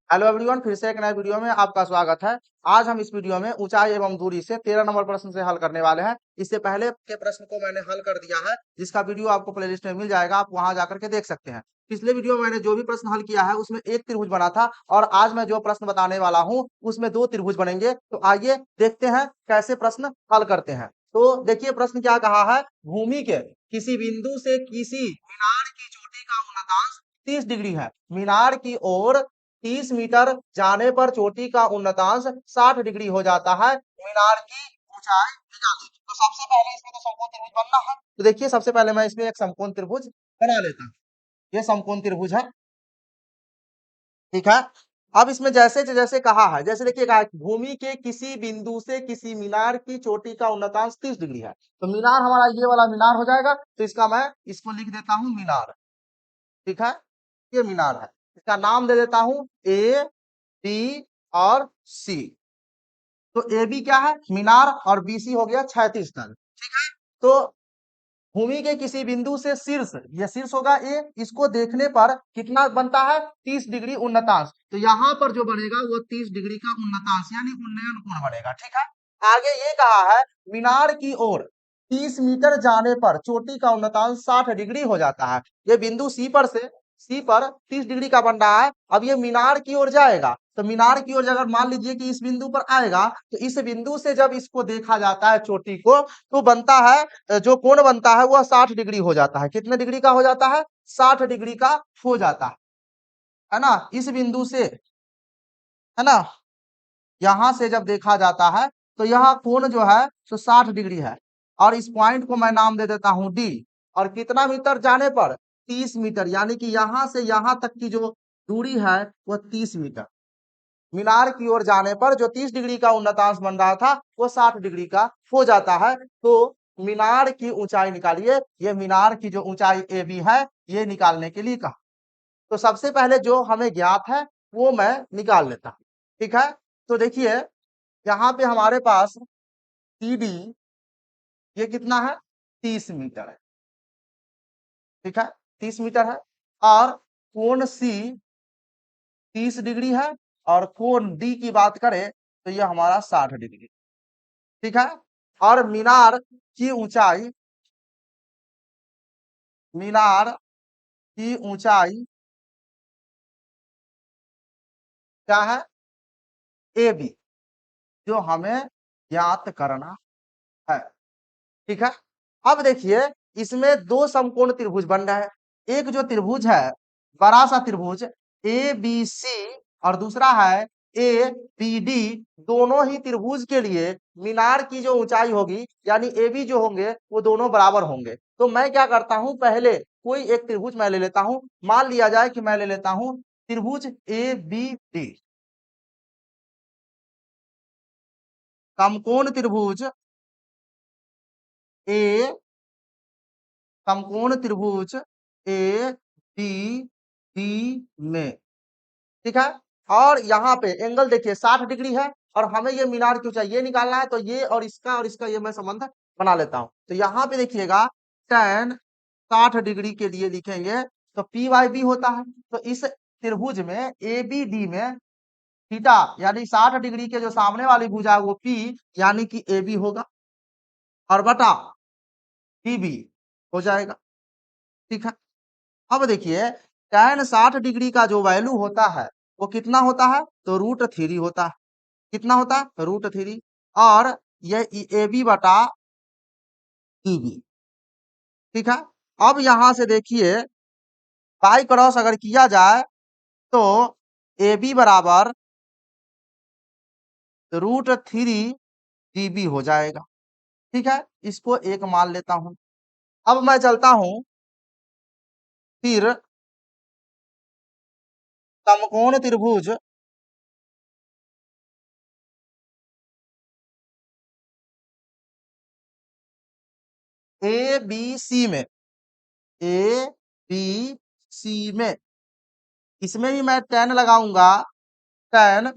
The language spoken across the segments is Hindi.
हेलो एवरीवन, फिर से एक नए वीडियो में आपका स्वागत है। आज हम इस वीडियो में ऊंचाई एवं दूरी से 13 नंबर प्रश्न से हल करने वाले हैं। इससे पहले के प्रश्न को मैंने हल कर दिया है, जिसका वीडियो आपको प्लेलिस्ट में मिल जाएगा, आप वहां जाकर के देख सकते हैं। पिछले वीडियो में मैंने जो भी प्रश्न हल किया है उसमें एक त्रिभुज बना था, और आज मैं जो प्रश्न बताने वाला हूँ उसमें दो त्रिभुज बनेंगे। तो आइए देखते हैं कैसे प्रश्न हल करते हैं। तो देखिए प्रश्न क्या कहा है। भूमि के किसी बिंदु से किसी मीनार की चोटी का उन्नतांश 30 डिग्री है। मीनार की ओर 30 मीटर जाने पर चोटी का उन्नतांश 60 डिग्री हो जाता है। मीनार की ऊंचाई निकालें। तो सबसे पहले इसमें तो समकोण त्रिभुज बनना है। तो देखिए सबसे पहले मैं इसमें एक समकोण त्रिभुज बना लेता हूँ। ये समकोण त्रिभुज है, ठीक है। अब इसमें जैसे जैसे कहा है, जैसे देखिए कहा है भूमि के किसी बिंदु से किसी मीनार की चोटी का उन्नतांश 30 डिग्री है। तो मीनार हमारा ये वाला मीनार हो जाएगा। तो इसका मैं इसको लिख देता हूँ मीनार, ठीक है। ये मीनार है, इसका नाम दे देता हूँ ए, बी और सी। तो ए बी क्या है, मीनार, और बी सी हो गया 36 तल, ठीक है। तो भूमि के किसी बिंदु से शीर्ष, ये शीर्ष होगा ए, इसको देखने पर कितना बनता है 30 डिग्री उन्नतांश। तो यहाँ पर जो बनेगा वो 30 डिग्री का उन्नतांश यानी उन्नयन कोण बनेगा, ठीक है। आगे ये कहा है मीनार की ओर 30 मीटर जाने पर चोटी का उन्नतांश 60 डिग्री हो जाता है। ये बिंदु सी पर 30 डिग्री का बन रहा है। अब ये मीनार की ओर जाएगा, तो मीनार की ओर अगर मान लीजिए कि इस बिंदु पर आएगा, तो इस बिंदु से जब इसको देखा जाता है चोटी को, तो बनता है जो कोण बनता है वह 60 डिग्री हो जाता है। कितने डिग्री का हो जाता है, 60 डिग्री का हो जाता है ना। इस बिंदु से, है ना, यहां से जब देखा जाता है तो यह कोण जो है तो 60 डिग्री है। और इस पॉइंट को मैं नाम दे देता हूं डी। और कितना मीटर जाने पर, 30 मीटर, यानी कि यहां से यहां तक की जो दूरी है वह 30 मीटर। मीनार की ओर जाने पर जो 30 डिग्री का उन्नतांश बन रहा था वो 60 डिग्री का हो जाता है। तो मीनार की ऊंचाई निकालिए। ये मीनार की जो ऊंचाई ए बी है ये निकालने के लिए कहा। तो सबसे पहले जो हमें ज्ञात है वो मैं निकाल लेता हूं, ठीक है। तो देखिए यहाँ पे हमारे पास सी डी ये कितना है, 30 मीटर है, ठीक है, 30 मीटर है। और कोण सी 30 डिग्री है, और कोण डी की बात करें तो ये हमारा 60 डिग्री, ठीक है। और मीनार की ऊंचाई क्या है, ए बी, जो हमें ज्ञात करना है, ठीक है। अब देखिए इसमें दो समकोण त्रिभुज बन रहा है। एक जो त्रिभुज है, बड़ा सा त्रिभुज ए बी सी, और दूसरा है ए बी डी। दोनों ही त्रिभुज के लिए मीनार की जो ऊंचाई होगी यानी ए बी जो होंगे वो दोनों बराबर होंगे। तो मैं क्या करता हूं, पहले कोई एक त्रिभुज मैं ले लेता हूं। मान लिया जाए कि मैं ले लेता हूं त्रिभुज ए बी डी। समकोण त्रिभुज ए समकोण त्रिभुज ए बी डी में, ठीक है। और यहाँ पे एंगल देखिए 60 डिग्री है, और हमें ये मीनार की ऊंचाई ये निकालना है। तो ये और इसका ये मैं संबंध बना लेता हूं। तो यहाँ पे देखिएगा tan 60 डिग्री के लिए लिखेंगे तो पी वाई बी होता है। तो इस त्रिभुज में ए बी डी में थीटा यानी 60 डिग्री के जो सामने वाली भुजा है वो पी यानी कि ए बी होगा, और बटा डी बी हो जाएगा, ठीक है। अब देखिए tan 60 डिग्री का जो वैल्यू होता है वो कितना होता है, तो √3 होता है। कितना होता है, √3। और ये ए बी बटा डी बी, ठीक है। अब यहां से देखिए बाई क्रॉस अगर किया जाए तो ए बी बराबर √3 dB हो जाएगा, ठीक है। इसको एक मान लेता हूं। अब मैं चलता हूं फिर समकोण त्रिभुज ए बी सी में, ए बी सी में इसमें भी मैं tan लगाऊंगा, tan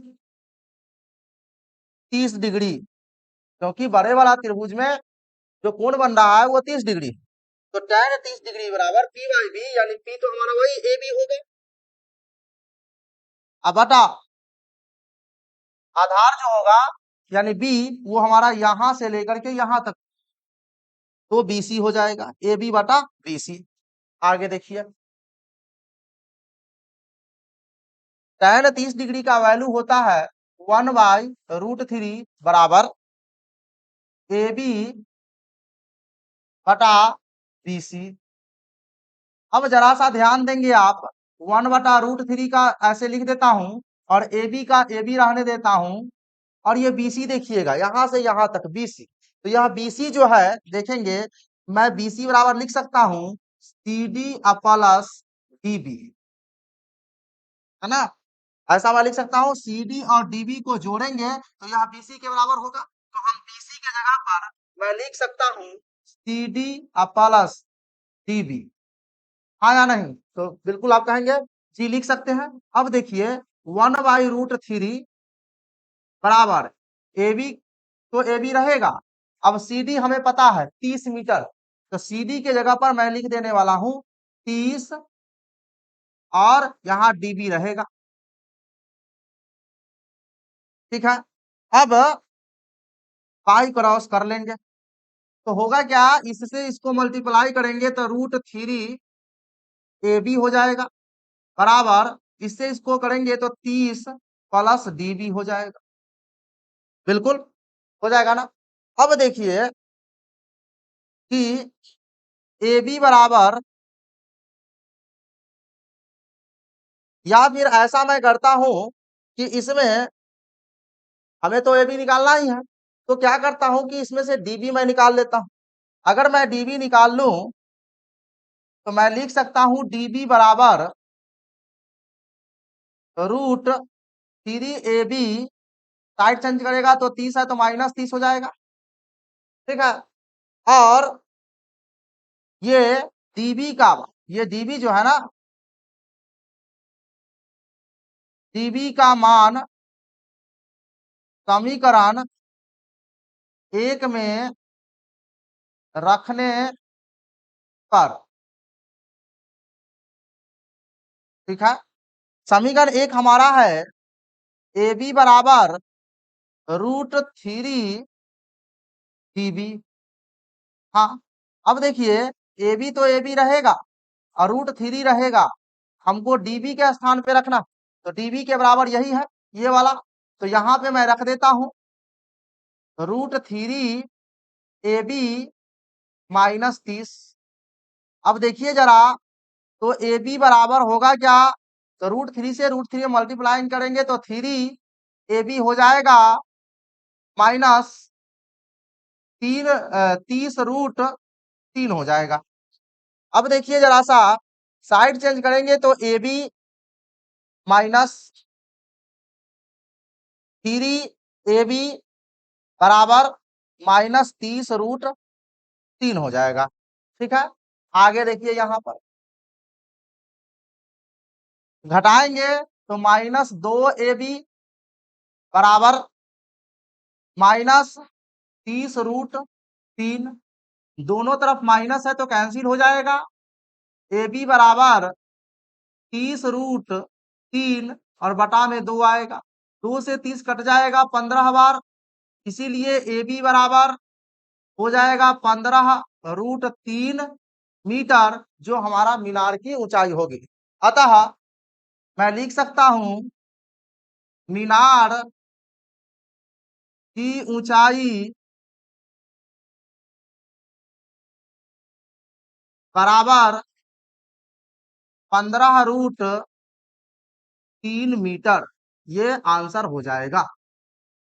30 डिग्री, क्योंकि बड़े वाला त्रिभुज में जो कोण बन रहा है वो 30 डिग्री। तो tan 30 डिग्री बराबर पी बाई बी, यानी पी तो हमारा वही ए बी होगा, अब बटा आधार जो होगा यानी बी, वो हमारा यहां से लेकर के यहां तक, तो बीसी हो जाएगा, ए बी बटा बीसी। आगे देखिए, tan 30 डिग्री का वैल्यू होता है 1/√3 बराबर ए बी बटा बीसी। अब जरा सा ध्यान देंगे आप, 1/√3 का ऐसे लिख देता हूं और ए बी का ए बी रहने देता हूं, और ये बीसी देखिएगा यहां से यहां तक बीसी, तो यह बीसी जो है देखेंगे, मैं बीसी बराबर लिख सकता हूं C D plus D B, है ना। ऐसा मैं लिख सकता हूँ सी डी और डीबी को जोड़ेंगे तो यह बीसी के बराबर होगा, तो हम बीसी के जगह पर मैं लिख सकता हूँ सी डी प्लस डीबी, हाँ या नहीं, तो बिल्कुल आप कहेंगे जी लिख सकते हैं। अब देखिए 1/√3 बराबर ए बी, तो ए बी रहेगा, अब सी डी हमें पता है 30 मीटर, तो सी डी के जगह पर मैं लिख देने वाला हूं 30, और यहाँ डीबी रहेगा, ठीक है। अब पाई क्रॉस कर लेंगे, तो होगा क्या, इससे इसको मल्टीप्लाई करेंगे तो √3 ए बी हो जाएगा बराबर, इससे इसको करेंगे तो 30 प्लस डी बी हो जाएगा, बिल्कुल हो जाएगा ना। अब देखिए कि ए बी बराबर, या फिर ऐसा मैं करता हूं कि इसमें हमें तो ए बी निकालना ही है, तो क्या करता हूं कि इसमें से डी बी मैं निकाल लेता हूं। अगर मैं डी बी निकाल लूं तो मैं लिख सकता हूं डी बी बराबर √3 ए बी, साइड चेंज करेगा तो 30 है तो -30 हो जाएगा, ठीक है। और ये डीबी का, ये डीबी जो है ना, डीबी का मान समीकरण 1 में रखने पर, ठीक है। समीकरण 1 हमारा है ए बी बराबर √3 डीबी, हाँ। अब देखिए ए बी तो ए बी रहेगा और √3 रहेगा, हमको डीबी के स्थान पे रखना, तो डीबी के बराबर यही है ये वाला, तो यहाँ पे मैं रख देता हूँ √3 ए बी -30। अब देखिए जरा, तो ए बी बराबर होगा क्या, तो √3 से √3 मल्टीप्लाई करेंगे तो 3 ए बी हो जाएगा -3, 30√3 हो जाएगा। अब देखिए जरा सा साइड चेंज करेंगे तो ए बी -3 ए बी बराबर -30√3 हो जाएगा, ठीक है। आगे देखिए यहाँ पर घटाएंगे तो -2 ए बी बराबर -30√3, दोनों तरफ माइनस है तो कैंसिल हो जाएगा, ए बी बराबर 30√3 और बटा में 2 आएगा, 2 से 30 कट जाएगा 15 बार, इसीलिए ए बी बराबर हो जाएगा 15√3 मीटर, जो हमारा मीनार की ऊंचाई होगी। अतः मैं लिख सकता हूं मीनार की ऊंचाई बराबर 15√3 मीटर, ये आंसर हो जाएगा।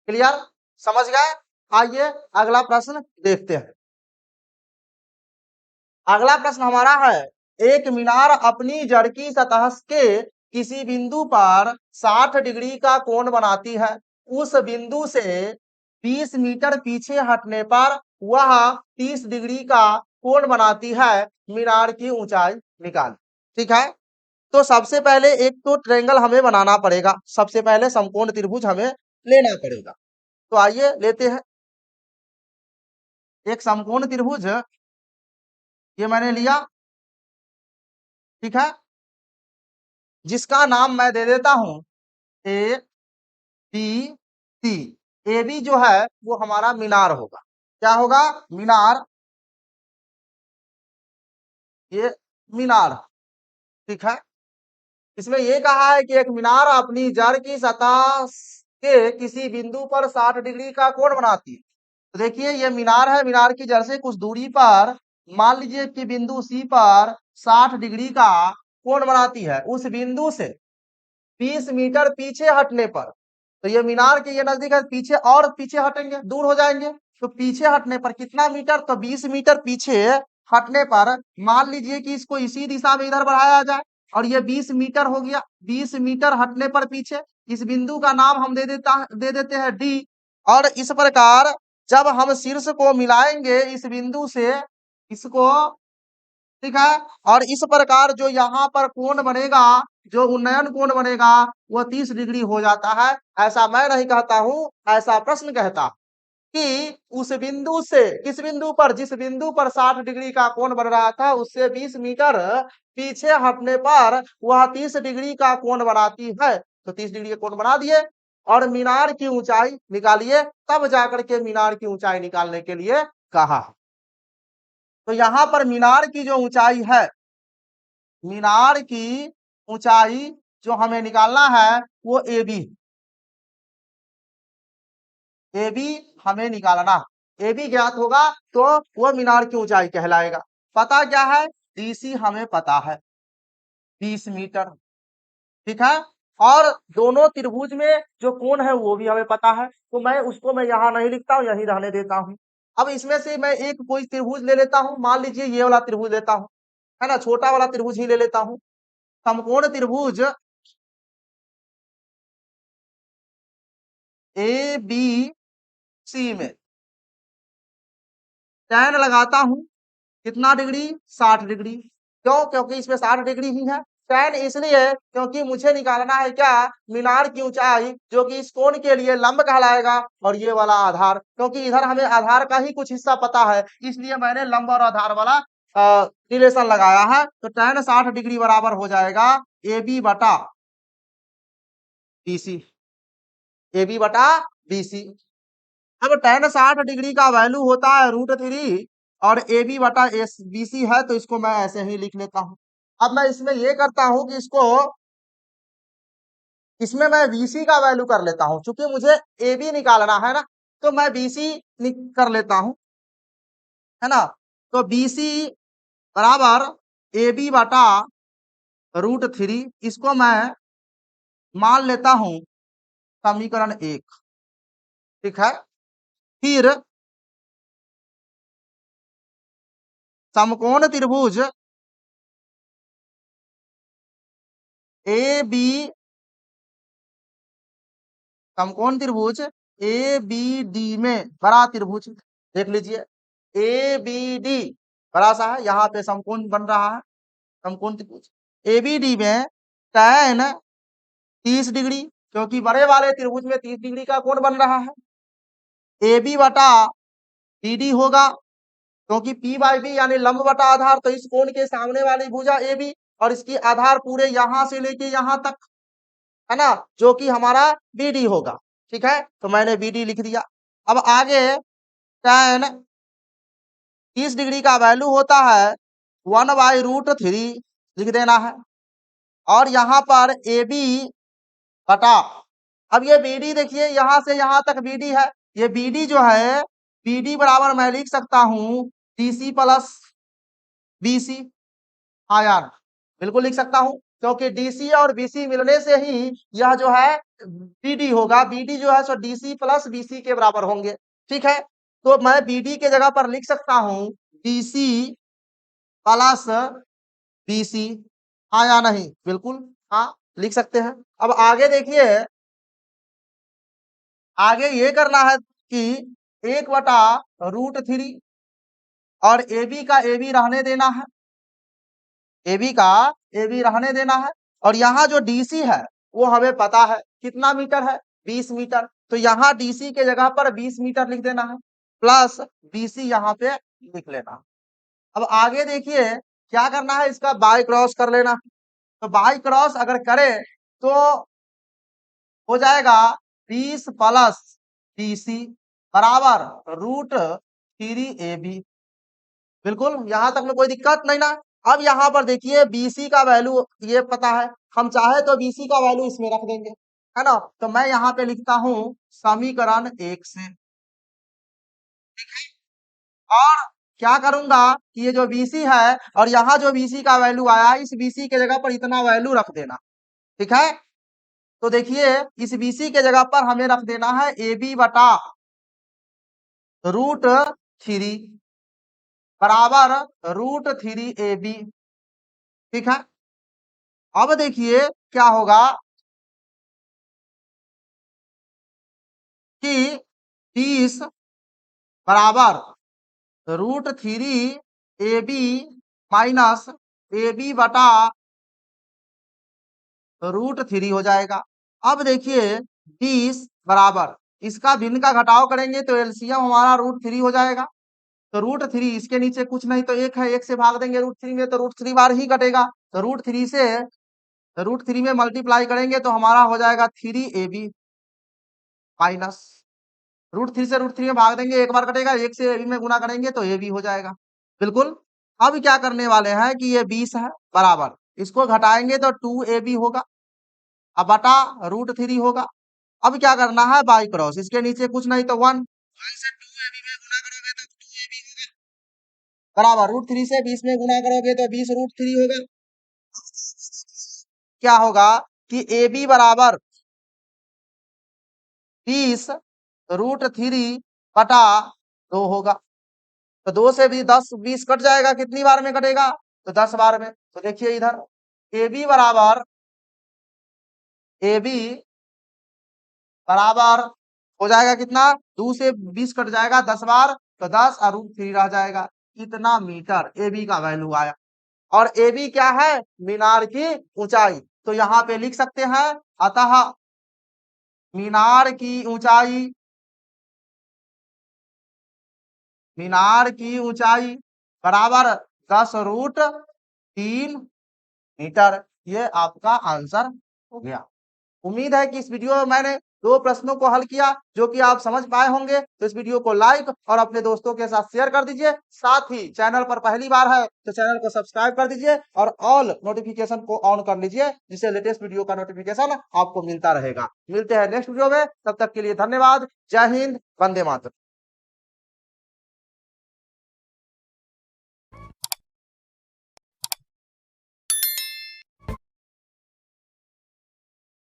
क्लियर, समझ गए। आइए अगला प्रश्न देखते हैं। अगला प्रश्न हमारा है, एक मीनार अपनी जड़ की सतह के किसी बिंदु पर 60 डिग्री का कोण बनाती है, उस बिंदु से 20 मीटर पीछे हटने पर वह 30 डिग्री का कोण बनाती है, मीनार की ऊंचाई निकाल, ठीक है। तो सबसे पहले एक तो ट्रायंगल हमें बनाना पड़ेगा, सबसे पहले समकोण त्रिभुज हमें लेना पड़ेगा, तो आइए लेते हैं एक समकोण त्रिभुज, ये मैंने लिया, ठीक है, जिसका नाम मैं दे देता हूं A B C. A B जो है वो हमारा मीनार होगा। क्या होगा? मीनार। ये मीनार। ठीक है। इसमें ये कहा है कि एक मीनार अपनी जड़ की सतह के किसी बिंदु पर 60 डिग्री का कोण बनाती है। तो देखिए ये मीनार है, मीनार की जड़ से कुछ दूरी पर मान लीजिए कि बिंदु सी पर 60 डिग्री का कोण बनाती है। उस बिंदु से 20 मीटर पीछे हटने पर, तो ये मीनार के ये नजदीक है, पीछे और पीछे हटेंगे, दूर हो जाएंगे। तो पीछे हटने पर कितना मीटर? तो 20 मीटर पीछे हटने पर मान लीजिए कि इसको इसी दिशा में इधर बढ़ाया जाए और ये 20 मीटर हो गया। 20 मीटर हटने पर पीछे इस बिंदु का नाम हम दे देते हैं डी। और इस प्रकार जब हम शीर्ष को मिलाएंगे इस बिंदु से इसको, ठीक है, और इस प्रकार जो यहाँ पर कोण बनेगा, जो उन्नयन कोण बनेगा वह 30 डिग्री हो जाता है। ऐसा मैं नहीं कहता हूं, ऐसा प्रश्न कहता कि उस बिंदु से किस बिंदु पर, जिस बिंदु पर 60 डिग्री का कोण बन रहा था उससे 20 मीटर पीछे हटने पर वह 30 डिग्री का कोण बनाती है। तो 30 डिग्री का कोण बना दिए और मीनार की ऊंचाई निकालिए, तब जाकर के मीनार की ऊंचाई निकालने के लिए कहा। तो यहां पर मीनार की जो ऊंचाई है, मीनार की ऊंचाई जो हमें निकालना है वो ए बी, ए बी हमें निकालना। ए बी ज्ञात होगा तो वो मीनार की ऊंचाई कहलाएगा। पता क्या है? डीसी हमें पता है 20 मीटर। ठीक है। और दोनों त्रिभुज में जो कोण है वो भी हमें पता है, तो मैं उसको मैं यहाँ नहीं लिखता हूँ, यही रहने देता हूँ। अब इसमें से मैं एक कोई त्रिभुज ले लेता हूँ, मान लीजिए ये वाला त्रिभुज लेता हूँ, है ना, छोटा वाला त्रिभुज ही ले लेता हूँ। समकोण त्रिभुज ए बी सी में tan लगाता हूं, कितना डिग्री? 60 डिग्री। क्यों? क्योंकि इसमें 60 डिग्री ही है। tan इसलिए क्योंकि मुझे निकालना है क्या? मीनार की ऊंचाई, जो कि इस कोण के लिए लंब कहलाएगा, और ये वाला आधार, क्योंकि इधर हमें आधार का ही कुछ हिस्सा पता है, इसलिए मैंने लंब और आधार वाला रिलेशन लगाया है। तो tan 60 डिग्री बराबर हो जाएगा ए बी बटा बीसी, ए बी बटा बीसी। अब tan 60 डिग्री का वैल्यू होता है √3 और ए बी बटा एस बी सी है, तो इसको मैं ऐसे ही लिख लेता हूं। अब मैं इसमें ये करता हूं कि इसमें मैं बीसी का वैल्यू कर लेता हूं, क्योंकि मुझे ए बी निकालना है ना, तो मैं बीसी कर लेता हूं, है ना। तो बीसी बराबर ए बी बटा √3, इसको मैं मान लेता हूं समीकरण 1। ठीक है। फिर समकोण त्रिभुज ए बी, समकोण त्रिभुज ए बी डी में बड़ा त्रिभुज देख लीजिए, ए बी डी बड़ा सा है, यहाँ पे समकोण बन रहा है, समकोण त्रिभुज ए बी डी में tan 30 डिग्री, क्योंकि बड़े वाले त्रिभुज में 30 डिग्री का कोण बन रहा है। ए बी बटा डी डी होगा, क्योंकि पी बाई बी यानी लंब बटा आधार, तो इस कोण के सामने वाली भुजा ए बी और इसकी आधार पूरे यहां से लेके यहां तक, है ना, जो कि हमारा बी डी होगा। ठीक है। तो मैंने बी डी लिख दिया। अब आगे tan 30 डिग्री का वैल्यू होता है 1/√3 लिख देना है, और यहाँ पर ए बी बटा, अब ये बी डी देखिए यहां से यहां तक बी डी है, ये बी डी जो है, बी डी बराबर मैं लिख सकता हूं D C plus B C. हाँ यार, बिल्कुल लिख सकता हूं, क्योंकि डीसी और बीसी मिलने से ही यह जो है बीडी होगा। बीडी जो है सो डीसी प्लस बीसी के बराबर होंगे। ठीक है। तो मैं बीडी के जगह पर लिख सकता हूं डीसी प्लस बीसी। हाँ या नहीं? बिल्कुल हाँ, लिख सकते हैं। अब आगे देखिए, आगे ये करना है कि 1/√3 और ए बी का ए बी रहने देना है, ए बी का ए बी रहने देना है, और यहाँ जो डीसी है वो हमें पता है कितना मीटर है, 20 मीटर। तो यहाँ डीसी के जगह पर 20 मीटर लिख देना है, प्लस बीसी यहाँ पे लिख लेना। अब आगे देखिए क्या करना है, इसका बाय क्रॉस कर लेना। तो बाय क्रॉस अगर करे तो हो जाएगा 20 प्लस BC बराबर √3AB। बिल्कुल यहां तक में कोई दिक्कत नहीं ना। अब यहाँ पर देखिए BC का वैल्यू ये पता है, हम चाहे तो BC का वैल्यू इसमें रख देंगे, है ना। तो मैं यहाँ पे लिखता हूँ समीकरण 1 से, और क्या करूंगा कि ये जो BC है और यहाँ जो BC का वैल्यू आया, इस BC के जगह पर इतना वैल्यू रख देना, ठीक है। तो देखिए इस BC के जगह पर हमें रख देना है AB बटा √3 बराबर √3AB, ठीक है। अब देखिए क्या होगा कि 30 बराबर √3AB माइनस AB बटा √3 हो जाएगा। अब देखिए 20 बराबर, इसका भिन्न का घटाव करेंगे तो एलसीएम हमारा √3 हो जाएगा। तो √3 इसके नीचे कुछ नहीं तो एक है, एक से भाग देंगे √3 में तो √3 बार ही कटेगा। तो √3 में मल्टीप्लाई करेंगे तो हमारा हो जाएगा 3AB माइनस √3 से √3 में भाग देंगे, एक बार कटेगा, एक से AB में गुना करेंगे तो AB हो जाएगा। बिल्कुल। अब क्या करने वाले हैं कि ये 20 है बराबर, इसको घटाएंगे तो 2AB होगा, अब बटा √3 होगा। अब क्या करना है बाई क्रॉस, इसके नीचे कुछ नहीं तो 1 से 2AB में गुना करोगे तो 2AB होगा बराबर √3 से 20 में गुना करोगे तो 20 √3 होगा। क्या होगा कि AB बराबर 20 √3 बटा 2 होगा। तो 2 से भी 10 20 कट जाएगा, कितनी बार में कटेगा तो 10 बार में। तो देखिए इधर AB बराबर हो जाएगा कितना, 2 से 20 कट जाएगा 10 बार, तो 10 और √3 रह जाएगा। इतना मीटर AB का वैल्यू आया। और AB क्या है, मीनार की ऊंचाई। तो यहाँ पे लिख सकते हैं अतः मीनार की ऊंचाई बराबर 10√3 मीटर। ये आपका आंसर हो गया। उम्मीद है कि इस वीडियो में मैंने 2 प्रश्नों को हल किया जो कि आप समझ पाए होंगे। तो इस वीडियो को लाइक और अपने दोस्तों के साथ शेयर कर दीजिए। साथ ही चैनल पर पहली बार है तो चैनल को सब्सक्राइब कर दीजिए और ऑल नोटिफिकेशन को ऑन कर लीजिए, जिससे लेटेस्ट वीडियो का नोटिफिकेशन आपको मिलता रहेगा। मिलते हैं नेक्स्ट वीडियो में, तब तक के लिए धन्यवाद। जय हिंद, वंदे मातरम।